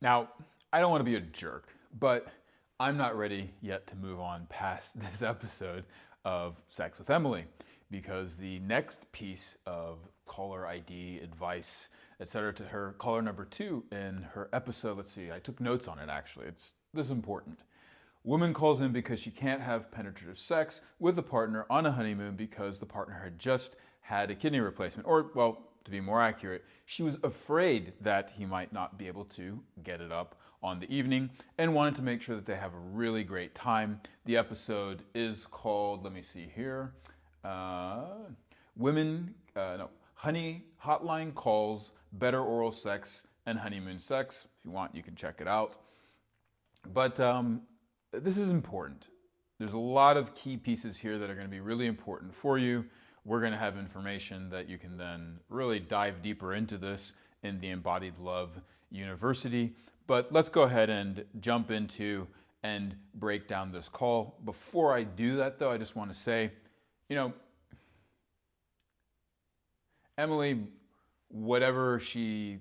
Now, I don't want to be a jerk, but I'm not ready yet to move on past this episode of Sex with Emily because the next piece of caller ID advice, etc., to her caller number 2 in her episode, let's see, I took notes on it actually. It's this important. Woman calls in because she can't have penetrative sex with a partner on a honeymoon because the partner had just had a kidney replacement. Or, well, to be more accurate, she was afraid that he might not be able to get it up on the evening and wanted to make sure that they have a really great time. The episode is called, let me see here, Honey Hotline Calls, Better Oral Sex and Honeymoon Sex. If you want, you can check it out. But this is important. There's a lot of key pieces here that are going to be really important for you. We're going to have information that you can then really dive deeper into this in the Embodied Love University. But let's go ahead and jump into and break down this call. Before I do that, though, I just want to say, Emily, whatever she,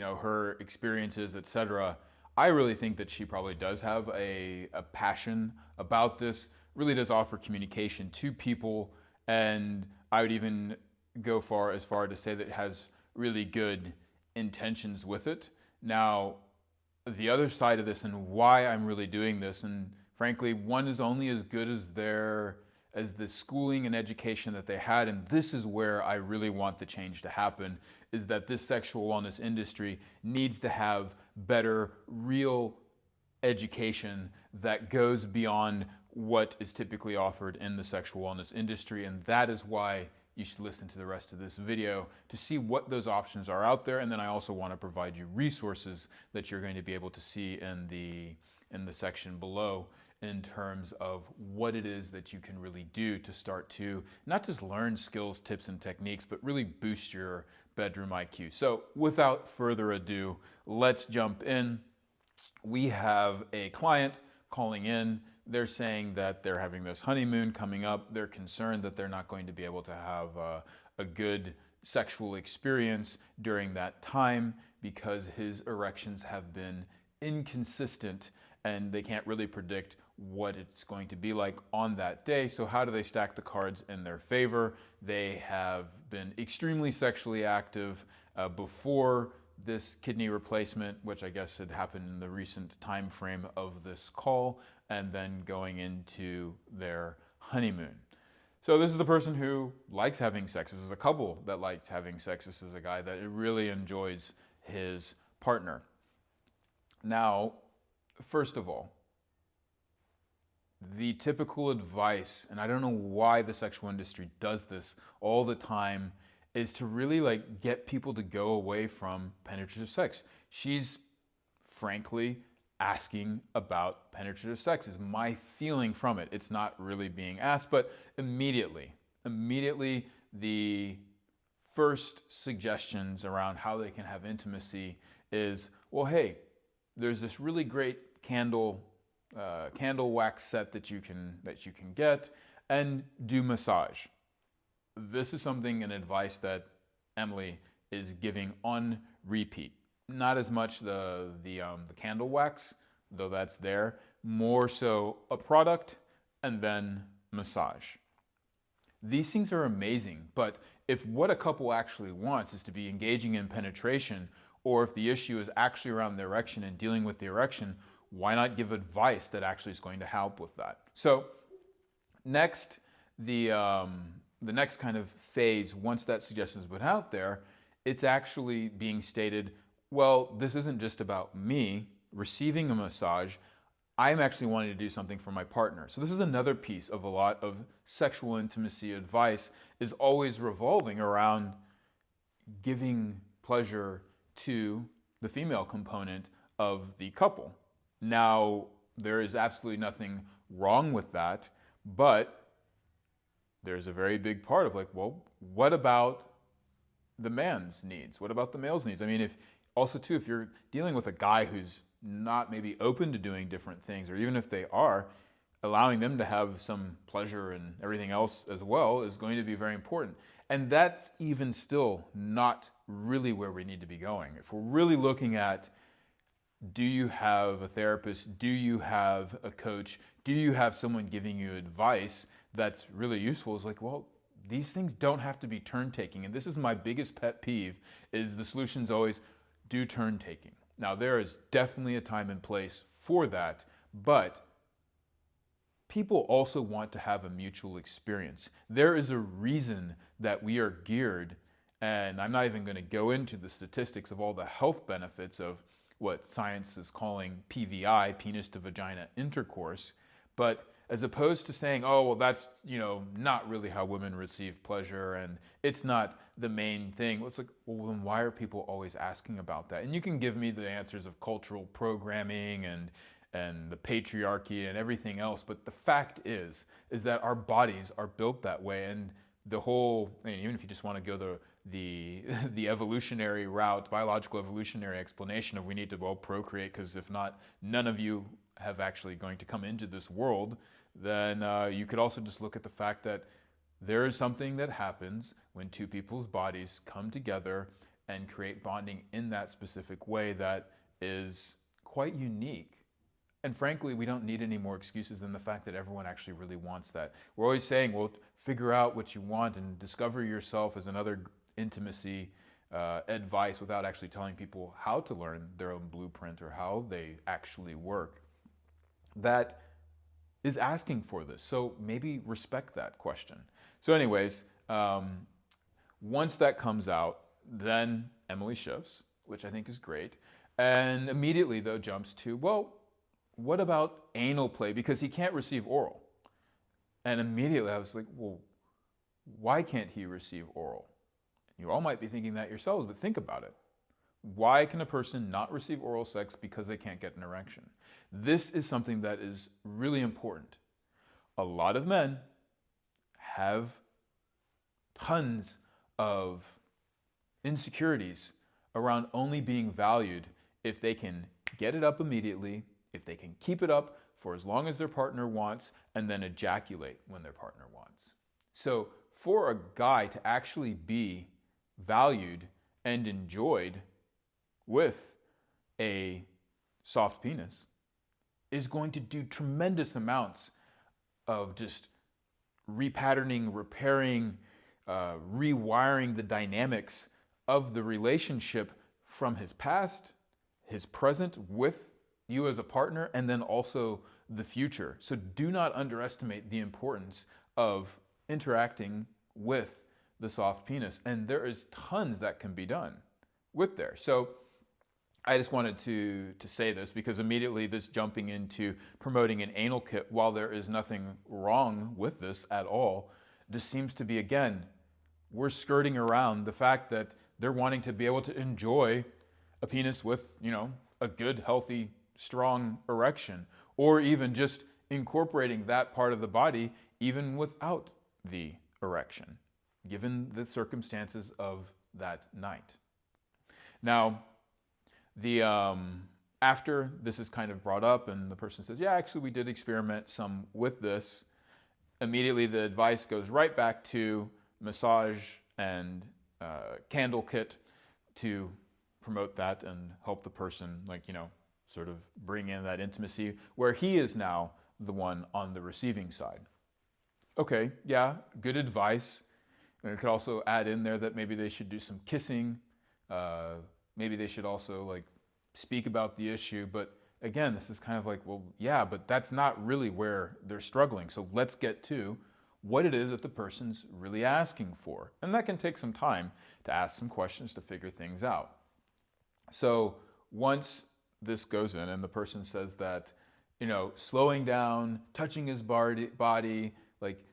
her experiences, etc., I really think that she probably does have a passion about this, really does offer communication to people, and I would even go as far to say that it has really good intentions with it. Now, the other side of this and why I'm really doing this, and frankly, one is only as good as the schooling and education that they had, and this is where I really want the change to happen, is that this sexual wellness industry needs to have better, real education that goes beyond what is typically offered in the sexual wellness industry, and that is why you should listen to the rest of this video to see what those options are out there. And then I also want to provide you resources that you're going to be able to see in the section below in terms of what it is that you can really do to start to not just learn skills, tips, and techniques, but really boost your bedroom IQ. So without further ado, let's jump in. We have a client calling in. They're saying that they're having this honeymoon coming up. They're concerned that they're not going to be able to have a good sexual experience during that time because his erections have been inconsistent and they can't really predict what it's going to be like on that day. So how do they stack the cards in their favor? They have been extremely sexually active before this kidney replacement, which I guess had happened in the recent time frame of this call, and then going into their honeymoon. So this is the person who likes having sex. This is a couple that likes having sex. This is a guy that really enjoys his partner. Now, first of all, the typical advice, and I don't know why the sexual industry does this all the time, is to really get people to go away from penetrative sex. She's frankly asking about penetrative sex is my feeling from it. It's not really being asked, but immediately the first suggestions around how they can have intimacy is, well, hey, there's this really great candle wax set that you can get, and do massage. This is something, an advice that Emily is giving on repeat. Not as much the candle wax, though that's there. More so a product and then massage. These things are amazing, but if what a couple actually wants is to be engaging in penetration, or if the issue is actually around the erection and dealing with the erection, why not give advice that actually is going to help with that? So next, the next kind of phase, once that suggestion is put out there, it's actually being stated, well, this isn't just about me receiving a massage. I'm actually wanting to do something for my partner. So this is another piece of a lot of sexual intimacy advice, is always revolving around giving pleasure to the female component of the couple. Now, there is absolutely nothing wrong with that, but there's a very big part of well, what about the man's needs? What about the male's needs? I mean, if you're dealing with a guy who's not maybe open to doing different things, or even if they are, allowing them to have some pleasure and everything else as well is going to be very important. And that's even still not really where we need to be going. If we're really looking at Do you have a therapist? Do you have a coach? Do you have someone giving you advice that's really useful? It's like, well, these things don't have to be turn taking. And this is my biggest pet peeve, is the solution's always do turn taking. Now, there is definitely a time and place for that, but people also want to have a mutual experience. There is a reason that we are geared, and I'm not even going to go into the statistics of all the health benefits of what science is calling PVI, penis to vagina intercourse, but as opposed to saying, oh, well, that's, not really how women receive pleasure and it's not the main thing. Well, it's like, well, then why are people always asking about that? And you can give me the answers of cultural programming and the patriarchy and everything else, but the fact is that our bodies are built that way, and the whole, even if you just want to go the evolutionary route, biological evolutionary explanation of we need to procreate, because if not, none of you have actually going to come into this world, then you could also just look at the fact that there is something that happens when two people's bodies come together and create bonding in that specific way that is quite unique. And frankly, we don't need any more excuses than the fact that everyone actually really wants that. We're always saying, well, figure out what you want and discover yourself as another intimacy advice, without actually telling people how to learn their own blueprint or how they actually work. That is asking for this. So maybe respect that question. So anyways, once that comes out, then Emily shifts, which I think is great. And immediately, though, jumps to, well, what about anal play? Because he can't receive oral. And immediately I was like, well, why can't he receive oral? You all might be thinking that yourselves, but think about it. Why can a person not receive oral sex because they can't get an erection? This is something that is really important. A lot of men have tons of insecurities around only being valued if they can get it up immediately, if they can keep it up for as long as their partner wants, and then ejaculate when their partner wants. So for a guy to actually be valued and enjoyed with a soft penis is going to do tremendous amounts of just repatterning, repairing, rewiring the dynamics of the relationship from his past, his present with you as a partner, and then also the future. So do not underestimate the importance of interacting with the soft penis. And there is tons that can be done with there. So I just wanted to say this, because immediately this jumping into promoting an anal kit, while there is nothing wrong with this at all, just seems to be, again, we're skirting around the fact that they're wanting to be able to enjoy a penis with, a good, healthy, strong erection, or even just incorporating that part of the body even without the erection, given the circumstances of that night. Now, after this is kind of brought up and the person says, yeah, actually we did experiment some with this, immediately the advice goes right back to massage and candle kit to promote that and help the person, sort of bring in that intimacy where he is now the one on the receiving side. Okay, yeah, good advice. And it could also add in there that maybe they should do some kissing. Maybe they should also speak about the issue. But again, this is kind of like, well, yeah, but that's not really where they're struggling. So let's get to what it is that the person's really asking for. And that can take some time to ask some questions to figure things out. So once this goes in and the person says that, slowing down, touching his body,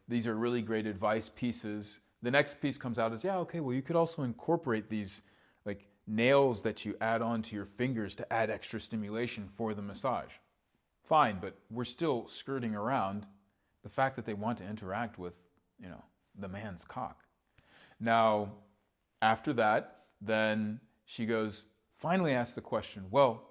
these are really great advice pieces. The next piece comes out as, yeah, okay, well, you could also incorporate these nails that you add onto your fingers to add extra stimulation for the massage. Fine, but we're still skirting around the fact that they want to interact with, the man's cock. Now, after that, then she finally asks the question, well,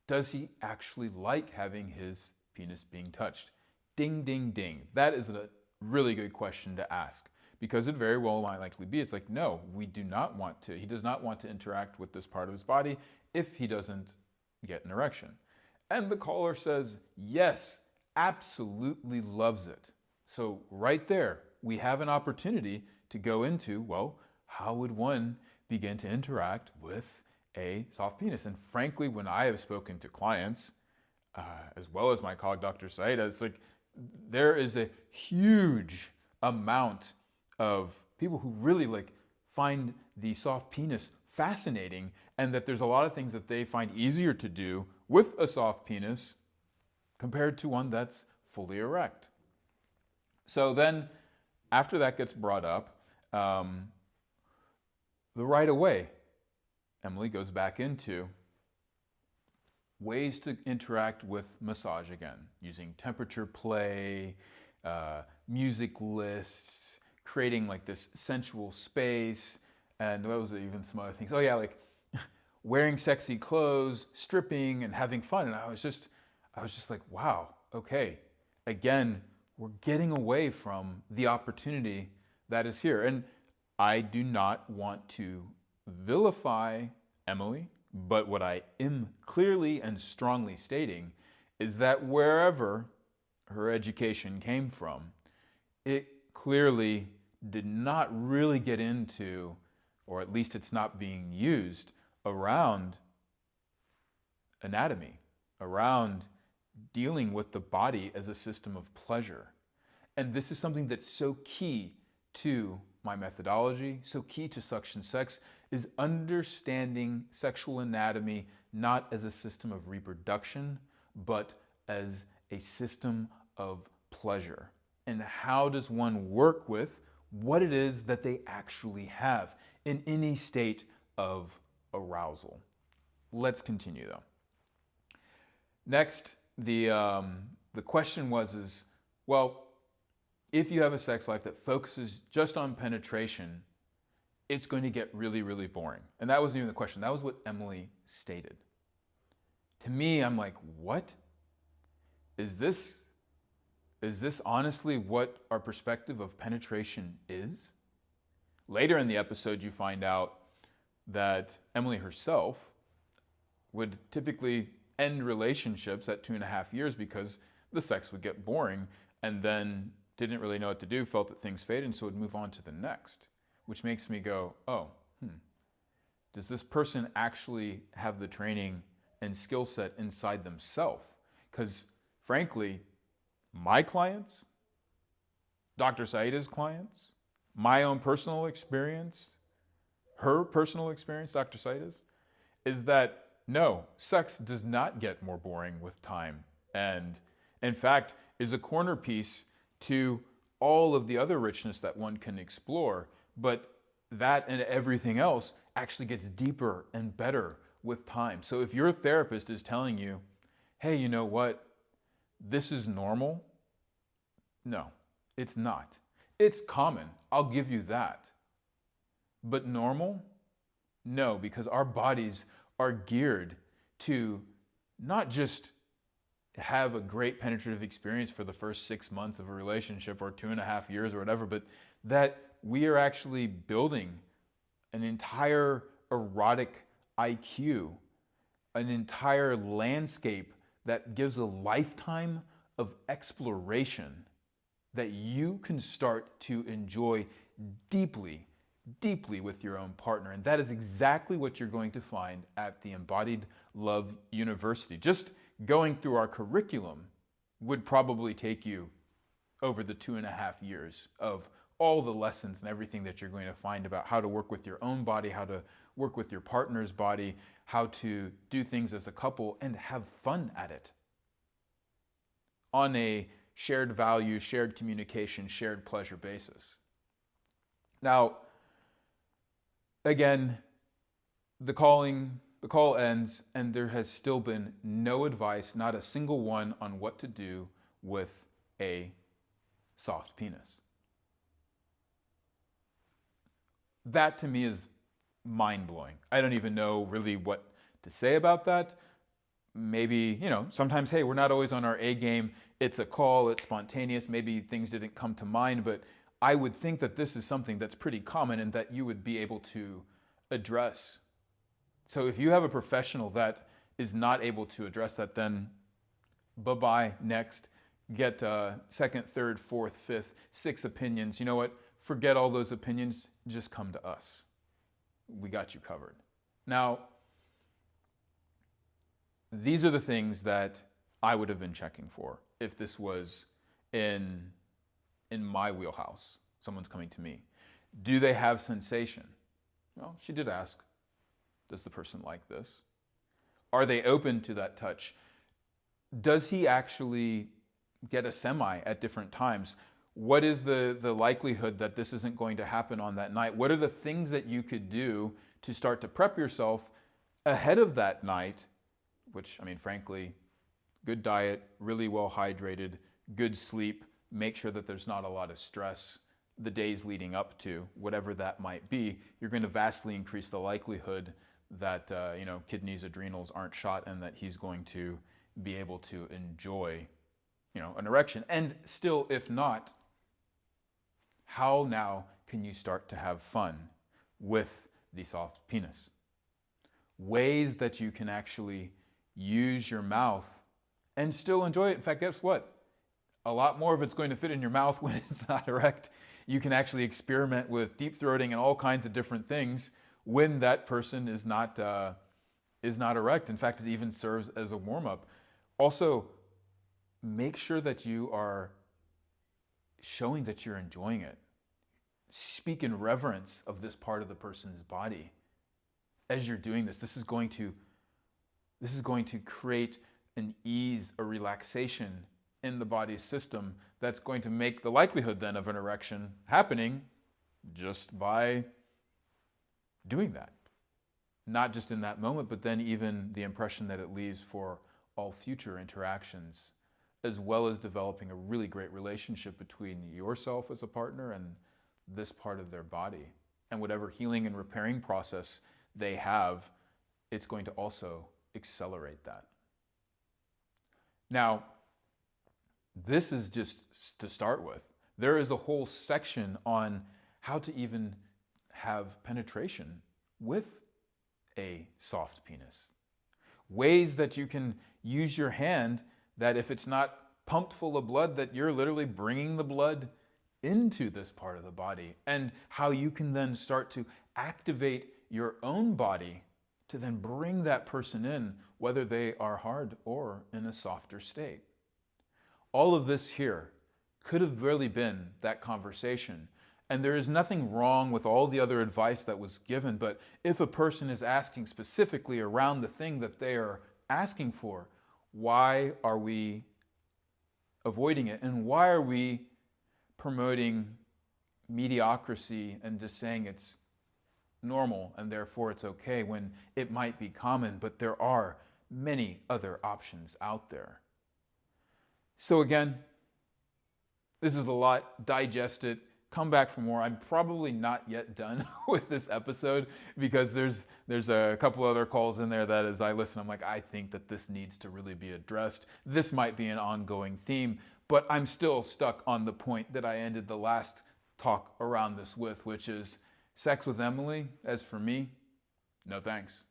does he actually like having his penis being touched? Ding, ding, ding. That is a really good question to ask, because it very well might likely be, it's like, no, he does not want to interact with this part of his body if he doesn't, get an erection. And the caller says, yes, absolutely loves it. So right there, we have an opportunity to go into, well, how would one begin to interact with a soft penis? And frankly, when I have spoken to clients, as well as my colleague, Dr. Saida, it's like there is a huge amount of people who really find the soft penis fascinating, and that there's a lot of things that they find easier to do with a soft penis compared to one that's fully erect. So then, after that gets brought up, right away, Emily goes back into ways to interact with massage again, using temperature play, music lists, creating this sensual space, and what was it, even some other things. Oh yeah, wearing sexy clothes, stripping, and having fun. And I was just like, wow, okay. Again, we're getting away from the opportunity that is here. And I do not want to vilify Emily, but what I am clearly and strongly stating is that wherever her education came from, it clearly did not really get into, or at least it's not being used, around anatomy, around dealing with the body as a system of pleasure. And this is something that's so key to my methodology, so key to Suction Sex, is understanding sexual anatomy not as a system of reproduction, but as a system of pleasure. And how does one work with what it is that they actually have in any state of arousal? Let's continue though. Next, the question was, well, if you have a sex life that focuses just on penetration, it's going to get really, really boring. And that wasn't even the question. That was what Emily stated. To me, I'm like, what? Is this honestly what our perspective of penetration is? Later in the episode, you find out that Emily herself would typically end relationships at 2.5 years because the sex would get boring, and then didn't really know what to do, felt that things faded, and so would move on to the next. Which makes me go, oh, does this person actually have the training and skill set inside themselves? Because frankly, my clients, Dr. Saida's clients, my own personal experience, her personal experience, Dr. Saida's, is that no, sex does not get more boring with time. And in fact, is a corner piece to all of the other richness that one can explore. But that and everything else actually gets deeper and better with time. So if your therapist is telling you, hey, you know what? This is normal. No, it's not. It's common. I'll give you that. But normal? No, because our bodies are geared to not just have a great penetrative experience for the first 6 months of a relationship or 2.5 years or whatever, but that we are actually building an entire erotic IQ, an entire landscape that gives a lifetime of exploration that you can start to enjoy deeply, deeply with your own partner. And that is exactly what you're going to find at the Embodied Love University. Just going through our curriculum would probably take you over the 2.5 years of all the lessons and everything that you're going to find about how to work with your own body, how to work with your partner's body, how to do things as a couple and have fun at it on a shared value, shared communication, shared pleasure basis. Now, again, the call ends, and there has still been no advice, not a single one, on what to do with a soft penis. That to me is mind-blowing. I don't even know really what to say about that. Maybe, sometimes, hey, we're not always on our A game. It's a call, it's spontaneous. Maybe things didn't come to mind, but I would think that this is something that's pretty common and that you would be able to address. So if you have a professional that is not able to address that, then bye-bye, next. Get second, third, fourth, fifth, sixth opinions. You know what? Forget all those opinions. Just come to us. We got you covered. Now, these are the things that I would have been checking for if this was in my wheelhouse. Someone's coming to me. Do they have sensation? Well, she did ask, does the person like this? Are they open to that touch? Does he actually get a semi at different times? What is the likelihood that this isn't going to happen on that night? What are the things that you could do to start to prep yourself ahead of that night? Which, I mean, frankly, good diet, really well hydrated, good sleep, make sure that there's not a lot of stress the days leading up to whatever that might be. You're going to vastly increase the likelihood that kidneys, adrenals aren't shot, and that he's going to be able to enjoy an erection. And still, if not, how now can you start to have fun with the soft penis? Ways that you can actually use your mouth and still enjoy it. In fact, guess what? A lot more of it's going to fit in your mouth when it's not erect. You can actually experiment with deep throating and all kinds of different things when that person is not erect. In fact, it even serves as a warm-up. Also, make sure that you are showing that you're enjoying it. Speak in reverence of this part of the person's body as you're doing this. This is going to create an ease, a relaxation in the body's system that's going to make the likelihood then of an erection happening just by doing that. Not just in that moment, but then even the impression that it leaves for all future interactions, as well as developing a really great relationship between yourself as a partner and this part of their body. And whatever healing and repairing process they have, it's going to also accelerate that. Now, this is just to start with. There is a whole section on how to even have penetration with a soft penis. Ways that you can use your hand, that if it's not pumped full of blood, that you're literally bringing the blood into this part of the body, and how you can then start to activate your own body to then bring that person in, whether they are hard or in a softer state. All of this here could have really been that conversation. And there is nothing wrong with all the other advice that was given, but if a person is asking specifically around the thing that they are asking for, why are we avoiding it? And why are we promoting mediocrity and just saying it's normal and therefore it's okay when it might be common, but there are many other options out there? So again, this is a lot. Digest it. Come back for more. I'm probably not yet done with this episode because there's a couple other calls in there that as I listen, I'm like, I think that this needs to really be addressed. This might be an ongoing theme, but I'm still stuck on the point that I ended the last talk around this with, which is sex with Emily. As for me, no thanks.